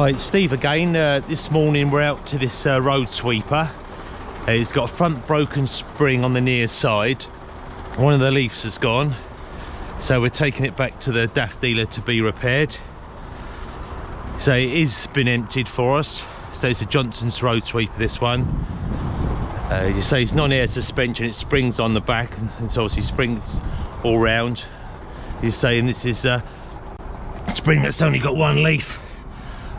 Hi, it's Steve again. This morning we're out to this road sweeper. It's got a front broken spring on the near side. One of the leaves has gone, so we're taking it back to the DAF dealer to be repaired. So it is been emptied for us. So it's a Johnson's road sweeper, this one. You say it's non-air suspension, it springs on the back, and so obviously springs all round. You're saying this is a spring that's only got one leaf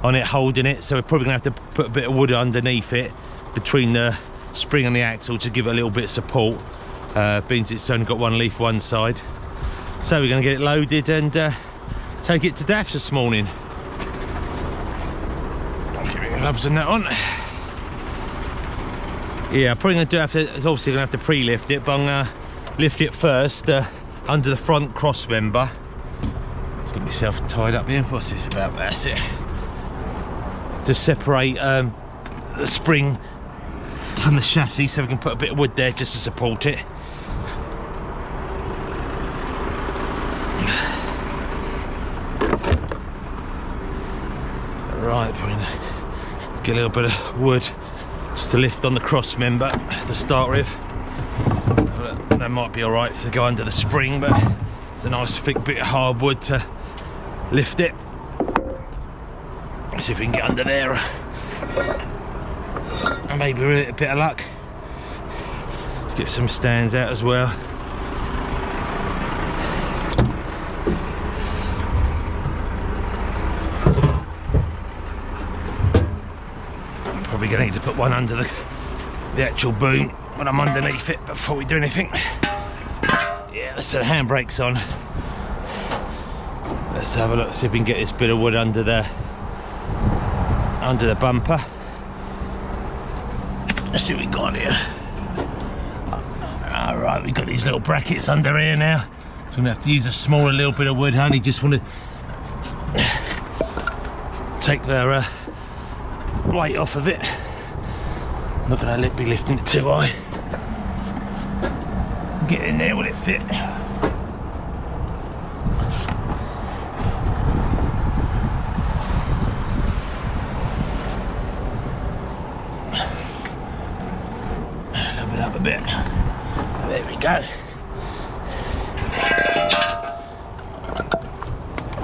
on it holding it, so we're probably gonna have to put a bit of wood underneath it between the spring and the axle to give it a little bit of support, being it's only got one leaf one side. So we're gonna get it loaded and take it to DAF's this morning. I'll give it gloves and that on. Yeah, I'm probably gonna obviously gonna have to pre-lift it, but I'm gonna lift it first under the front cross member. Let's get myself tied up here. What's this about? That's it. To separate the spring from the chassis, so we can put a bit of wood there just to support it. Right, let's get a little bit of wood just to lift on the cross member to start with. That might be alright to go under the spring, but it's a nice thick bit of hardwood to lift it. See if we can get under there. Maybe with a bit of luck. Let's get some stands out as well. I'm probably going to need to put one under the actual boom when I'm underneath it before we do anything. Yeah, let's set the handbrakes on. Let's have a look, see if we can get this bit of wood under the bumper. Let's see what we got here. Alright, we've got these little brackets under here now, so I'm gonna have to use a smaller little bit of wood. I only just want to take the weight off of it. I'm not gonna be lifting it too high. Get in there, will it fit? Up a bit. There we go.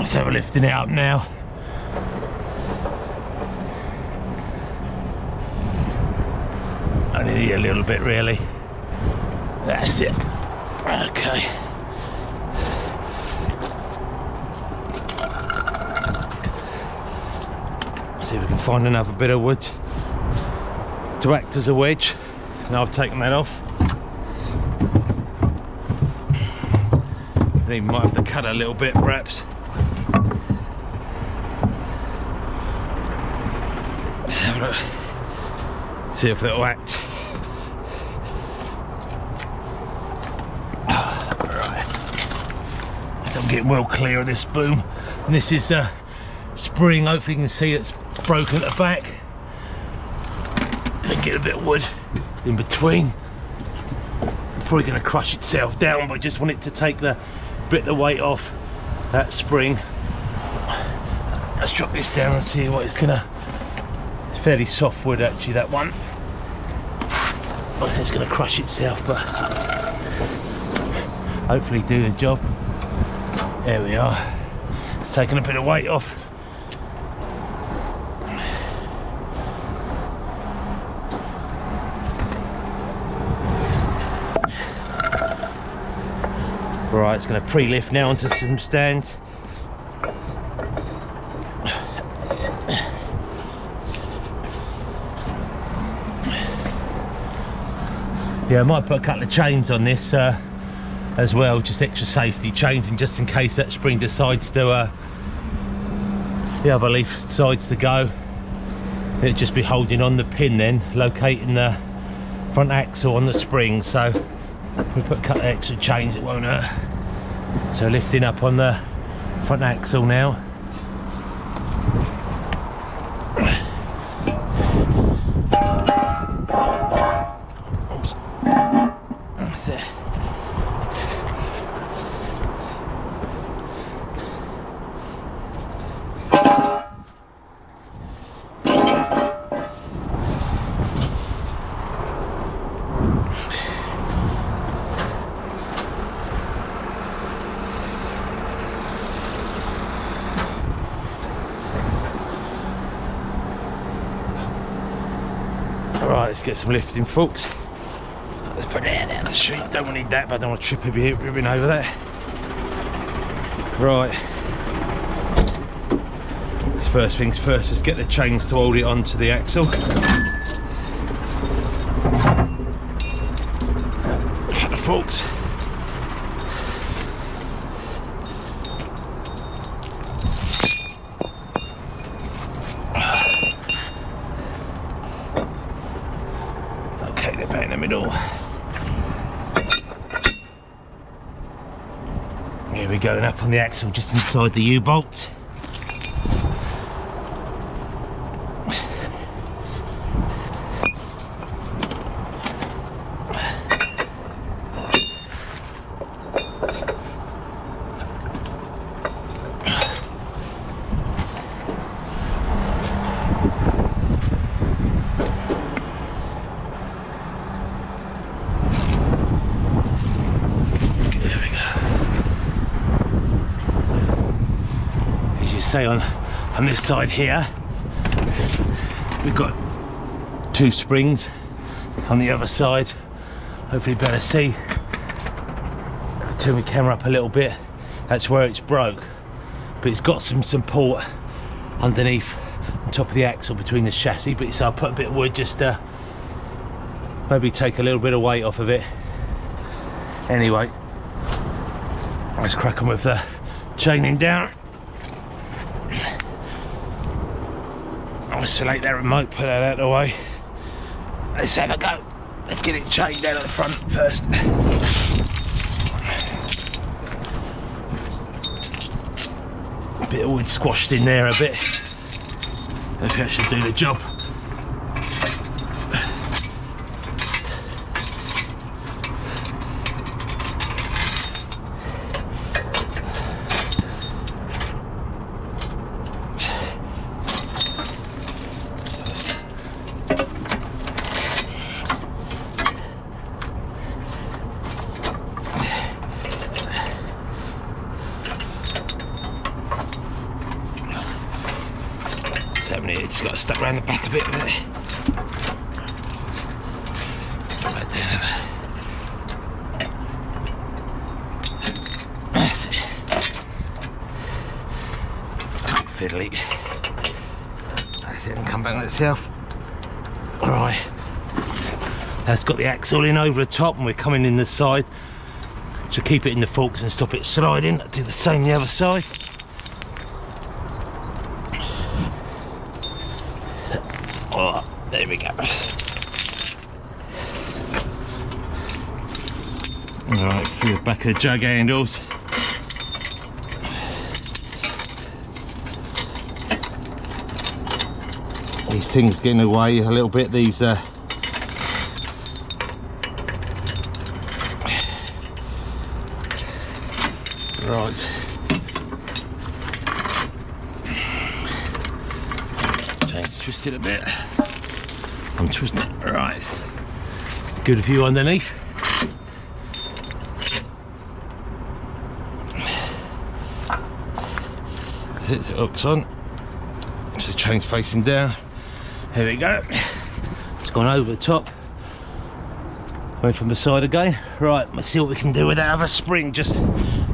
So we're lifting it up now. Only a little bit, really. That's it. Okay. See if we can find another bit of wood to act as a wedge. Now I've taken that off. And even might have to cut a little bit, perhaps. Let's have a look. See if it'll act. Right. So I'm getting well clear of this boom. And this is a spring. Hopefully you can see it's broken at the back. And get a bit of wood in between. Probably going to crush itself down, but I just want it to take the bit of the weight off that spring. Let's drop this down and see what it's gonna. It's fairly soft wood actually, that one. I think it's going to crush itself, but hopefully do the job. There we are. It's taking a bit of weight off. Right, it's going to pre-lift now onto some stands. Yeah, I might put a couple of chains on this as well, just extra safety chains, and just in case that spring decides to, the other leaf decides to go, it'll just be holding on the pin then, locating the front axle on the spring. So if we put a couple of extra chains, it won't hurt. So lifting up on the front axle now. That's it. Right, let's get some lifting, folks. Let's put it down the street. Don't need that, but I don't want to trip everything over there. Right. First things first, let's get the chains to hold it onto the axle. Cut the forks. Okay, they're back in the middle. Here we go, and up on the axle just inside the U-bolt. Say on this side here we've got 2 springs. On the other side, hopefully better see, turn my camera up a little bit, that's where it's broke, but it's got some support underneath on top of the axle between the chassis. But so I'll put a bit of wood just to maybe take a little bit of weight off of it. Anyway, let's crack on with the chaining down. Isolate that remote, put that out of the way. Let's have a go. Let's get it chained down at the front first. A bit of wood squashed in there a bit. I think that should do the job. Just got to stuck around the back a bit of it. Right down. That's it. Fiddly. That's it, and come back on itself. Alright. That's got the axle in over the top, and we're coming in the side. So keep it in the forks and stop it sliding. Do the same the other side. Oh, there we go. Alright, through the back of the jug handles. These things getting away a little bit, these right. Chain's twisted a bit. I'm twisting it. Right. Good view underneath. Hit the hooks on. So the chain's facing down. Here we go. It's gone over the top. Going from the side again. Right, let's see what we can do with that other spring. I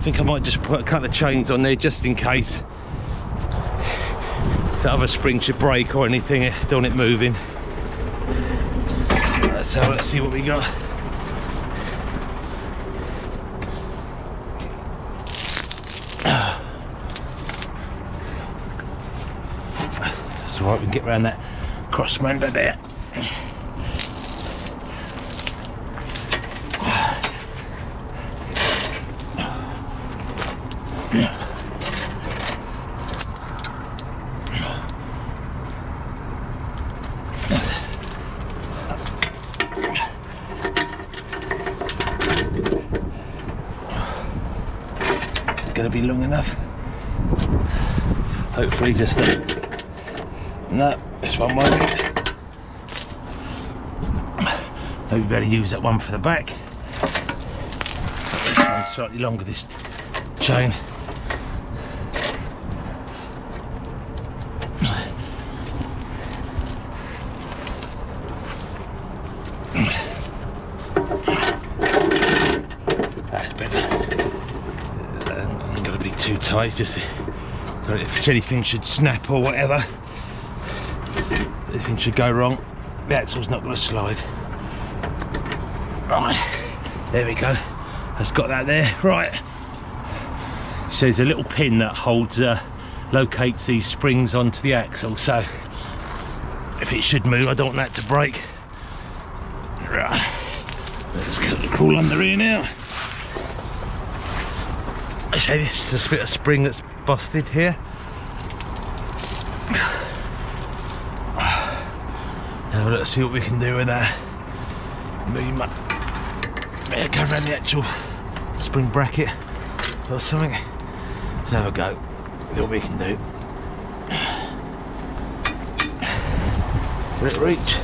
think I might just put a couple of chains on there just in case the other spring should break or anything. Don't want it moving. So let's see what we got. That's alright, we can get around that cross member there. Going to be long enough. Hopefully just no, this one won't. Maybe better use that one for the back. This one's slightly longer, this chain. tight, it's just don't know if anything should snap or whatever. Anything should go wrong, the axle's not going to slide. Right, there we go, that's got that there. Right, so there's a little pin that holds locates these springs onto the axle, so if it should move, I don't want that to break. Right, let's crawl under here now. I say this is a bit of spring that's busted here. Now let's see what we can do with that. Better go around the actual spring bracket or something. Let's have a go. See what we can do. Will it reach?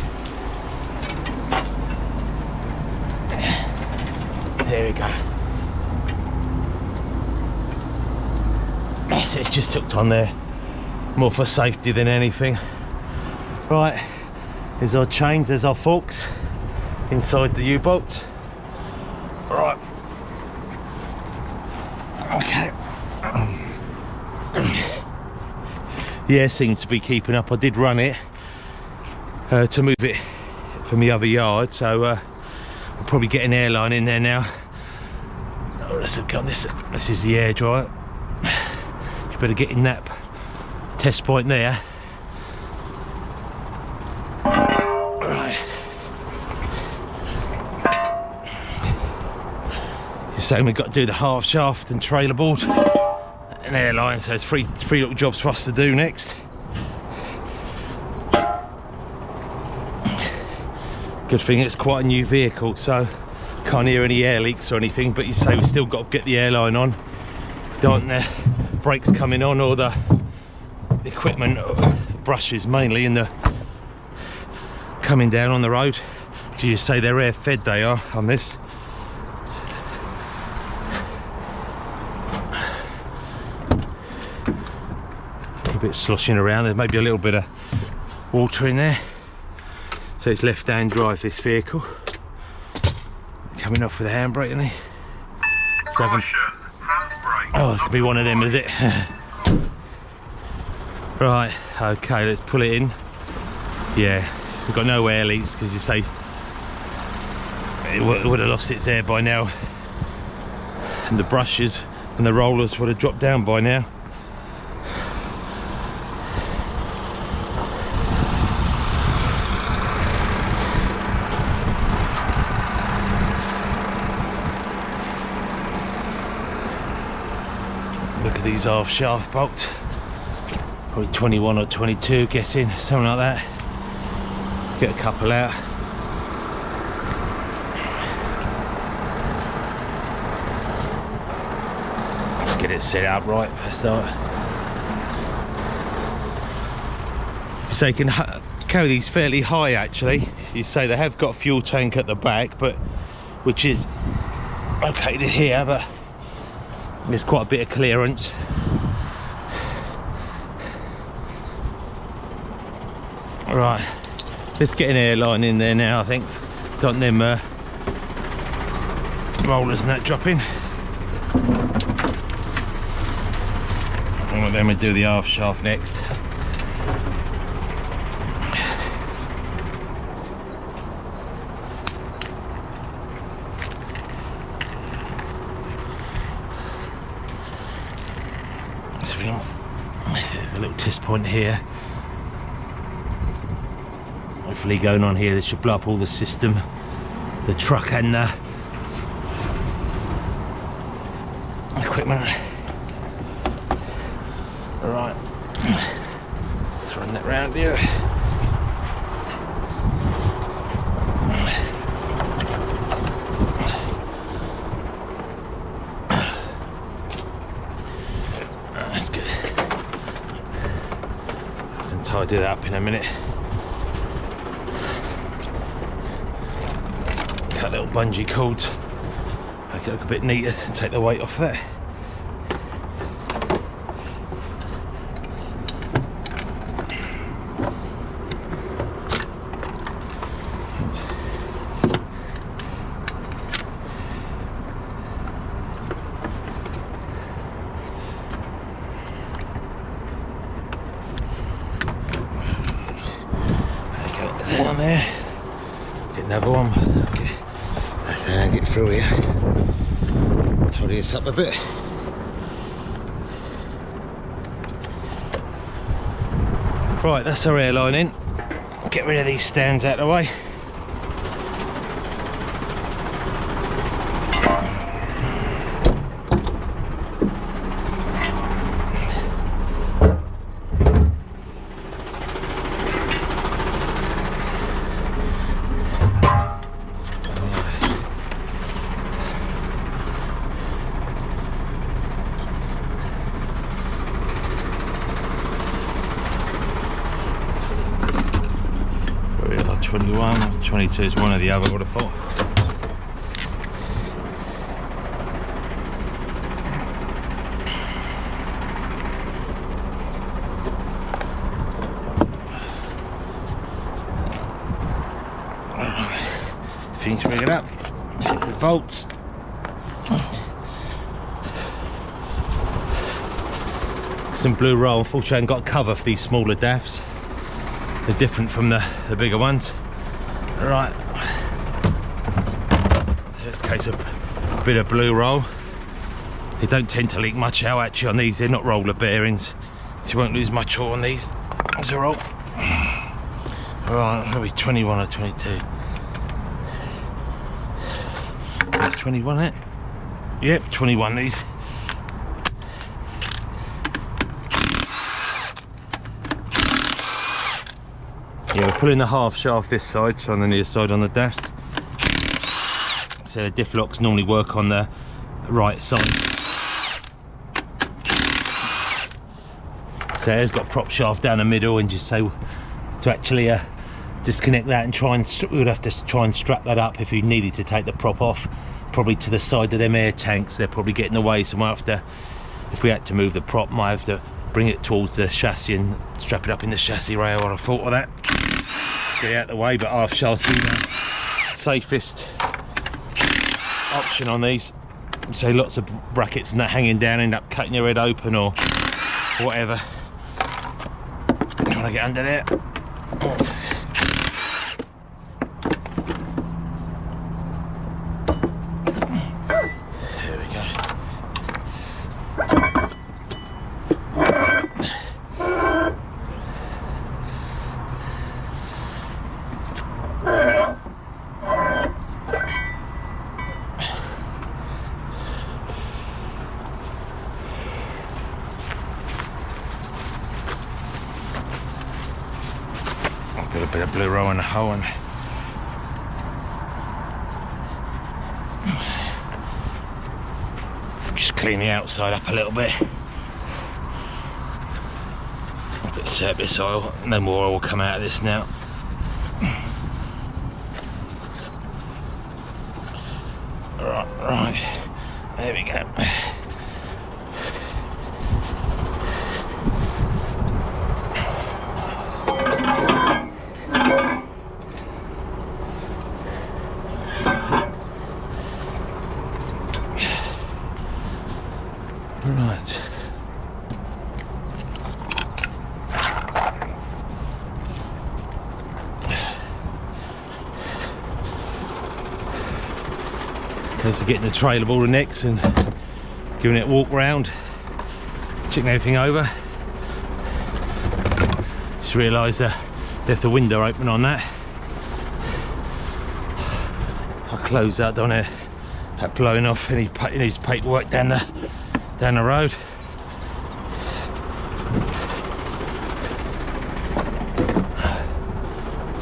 There we go. Yes, it's just hooked on there, more for safety than anything. Right, there's our chains, there's our forks inside the U-bolts. Right, okay. Yeah, seems to be keeping up. I did run it to move it from the other yard, so I'll probably get an airline in there now. Oh, let's look on this. This is the air dryer. You better get in that test point there. Right. You're saying we've got to do the half shaft and trailer board and airline, so there's three little jobs for us to do next. Good thing it's quite a new vehicle, so can't hear any air leaks or anything, but you say we've still got to get the airline on. Don't the brakes coming on, or the equipment, or the brushes mainly, and the coming down on the road. Do you say they're air fed? They are on this. A bit sloshing around, there's maybe a little bit of water in there. So it's left hand drive, this vehicle. Coming off with a handbrake, isn't he? Oh, it's gonna be one of them, is it? Right, okay, let's pull it in. Yeah, we've got no air leaks, because you say it would have lost its air by now, and the brushes and the rollers would have dropped down by now. Look at these half shaft bolts, probably 21 or 22, guessing, something like that. Get a couple out. Let's get it set up right for a start. So you can carry these fairly high, actually. You say they have got a fuel tank at the back, but which is located here, but there's quite a bit of clearance. Right, let's get an airline in there now, I think. Don't them rollers and that dropping. And then we do the half shaft next. There's a little test point here. Hopefully going on here, this should blow up all the system, the truck and the equipment. Alright, let's run that round here. That's good. I can tidy that up in a minute. Cut little bungee cords, make it look a bit neater and take the weight off there. One there. Get another one. Okay. That's how I get through here. Tidy this up a bit. Right, that's our airline in. Get rid of these stands out of the way. We're like 21, 22 is one or the other, I would have thought. Finish rigging it up, check the bolts. Some blue roll. Unfortunately I haven't got a cover for these smaller DAFs. They're different from the bigger ones. Right, there's a case of a bit of blue roll. They don't tend to leak much out actually on these. They're not roller bearings, so you won't lose much oil on these as a roll. Right, maybe 21 or 22. That's 21 it? Yep, 21 these. Yeah, we're pulling the half shaft this side, so on the near side on the dash. So the diff locks normally work on the right side. So it's got prop shaft down the middle, and just say to actually disconnect that and try and we would have to try and strap that up if you needed to take the prop off, probably to the side of them air tanks. They're probably getting away, so might have to, if we had to move the prop, might have to bring it towards the chassis and strap it up in the chassis rail. I'd have thought of that. Get out of the way, but half shaft's the safest option on these. So lots of brackets and that hanging down, end up cutting your head open or whatever. Trying to get under there. There we go. Got a bit of blue roll in the hole, and just clean the outside up a little bit. A bit of surplus oil, no more oil will come out of this now. Right, there we go. Right. Case of getting the trail of all the necks and giving it a walk round, checking everything over. Just realised I left the window open on that. I'll close that, don't I? That blowing off any paperwork down the road.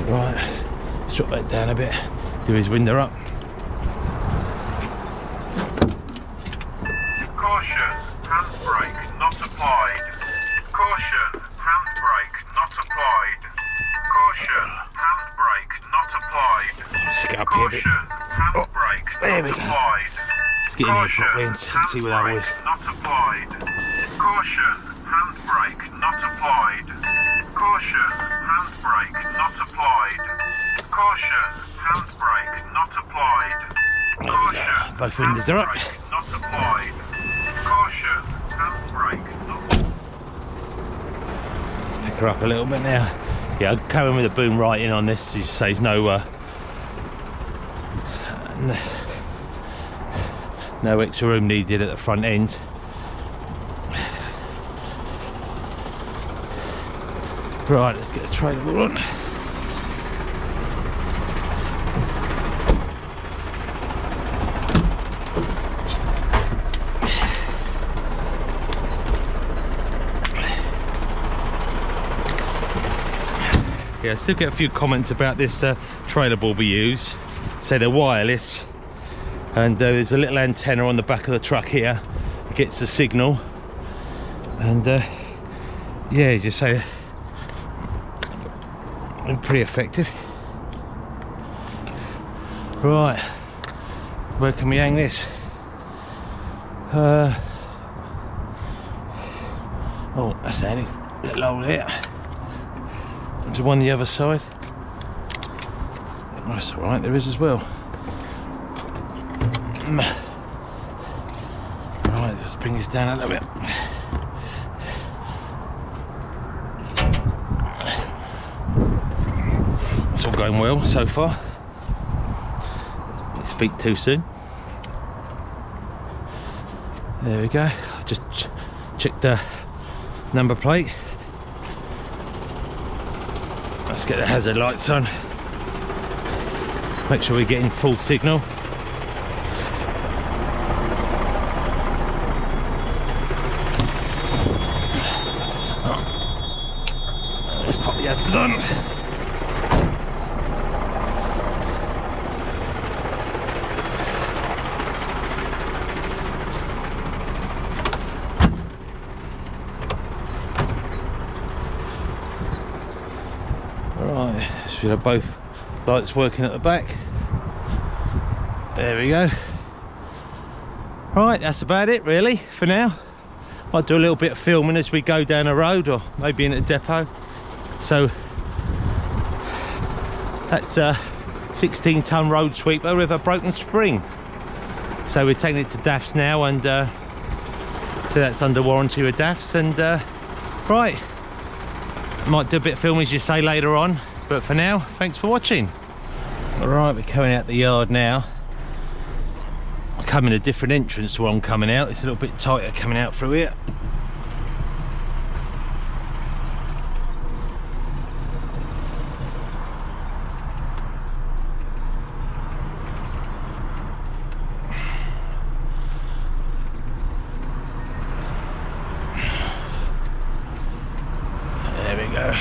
Right, let's drop that down a bit, do his window up. Caution, handbrake not applied. Caution, handbrake not applied. Caution, handbrake not applied. Let's get up here a bit. Caution, handbrake There we not go. applied. Let's get in here properly and see where that was. Not applied. Caution, handbrake not applied. Caution, handbrake not applied. Caution, handbrake not applied. Caution, Both windows are up. handbrake not applied. Caution, handbrake not. Pick her up a little bit now. yeah, I'll carry on with the boom right in on this. He says no no extra room needed at the front end. Right, let's get the trailer wheel on. Yeah, I still get a few comments about this trailer ball we use. So they're wireless, and there's a little antenna on the back of the truck here that gets the signal, and yeah, just say pretty effective. Right, where can we hang this? Oh, that's a little hole there. There's one on the other side. That's all right, there is as well. Right, let's bring this down a little bit. It's all going well so far. Didn't speak too soon. There we go. Just check the number plate. Let's get the hazard lights on. Make sure we're getting full signal. Let's pop the hazards on. Right, should have both lights working at the back. There we go. Right, that's about it really for now. I'll do a little bit of filming as we go down the road, or maybe in a depot. So that's a 16-ton road sweeper with a broken spring. So we're taking it to DAF's now, and so that's under warranty with DAF's. And right, might do a bit of filming as you say later on, but for now, thanks for watching. All right, we're coming out the yard now. I come in a different entrance to where I'm coming out. It's a little bit tighter coming out through here. There we go.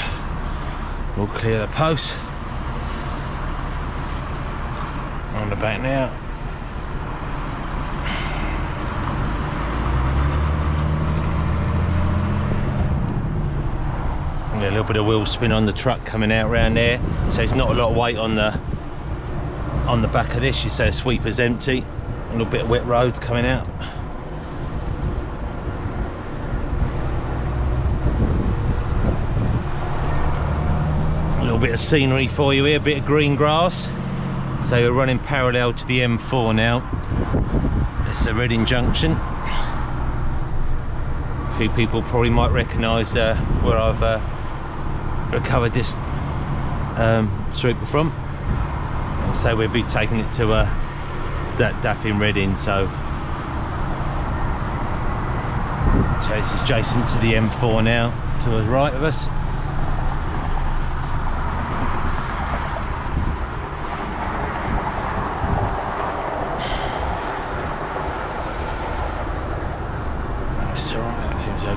We'll clear the posts. On the back now. A little bit of wheel spin on the truck coming out round there, so it's not a lot of weight on the back of this. You say the sweeper's empty. A little bit of wet roads coming out. A little bit of scenery for you here, a bit of green grass. So we're running parallel to the M4 now. It's the Reading Junction. A few people probably might recognise where I've recovered this sweeper from. And so we'll be taking it to that DAF in Reading. So this is adjacent to the M4 now, to the right of us.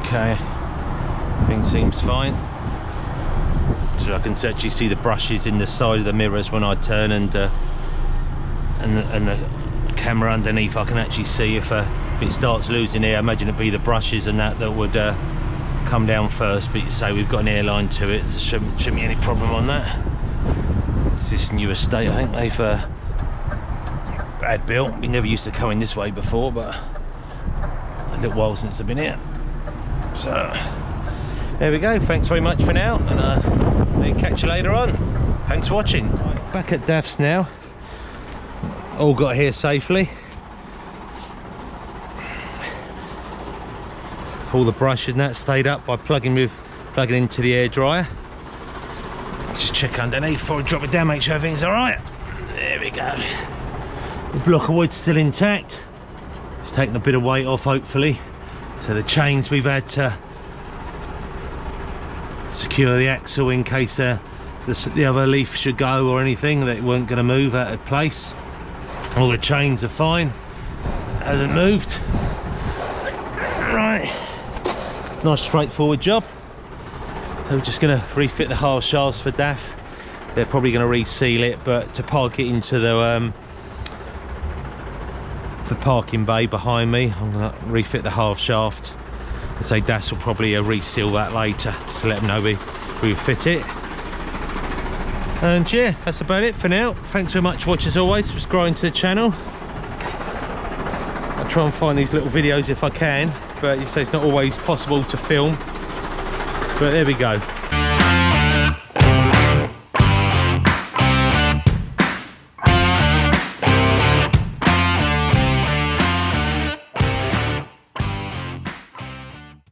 Okay, everything seems fine. So I can actually see the brushes in the side of the mirrors when I turn, and the camera underneath. I can actually see if it starts losing air. I imagine it'd be the brushes and that would come down first. But you say we've got an airline to it, so shouldn't be any problem on that. It's this new estate, I think they've had built. We never used to come in this way before, but a little while since I've been here. So there we go. Thanks very much for now, and I'll catch you later on. Thanks for watching. Back at DAF's now. All got here safely. All the brushes and that stayed up by plugging into the air dryer. Just check underneath before I drop it down, make sure everything's all right. There we go. The block of wood's still intact. It's taken a bit of weight off, hopefully. So the chains we've had to secure the axle in case the other leaf should go or anything, that it weren't going to move out of place. All the chains are fine, it hasn't moved. Right, nice straightforward job. So we're just going to refit the half shafts for DAF. They're probably going to reseal it, but to park it into the parking bay behind me, I'm going to refit the half shaft. And say DAF will probably reseal that later, just to let them know we fit it. And yeah, that's about it for now. Thanks very much for watching as always, subscribing to the channel. I'll try and find these little videos if I can, but you say it's not always possible to film. But there we go.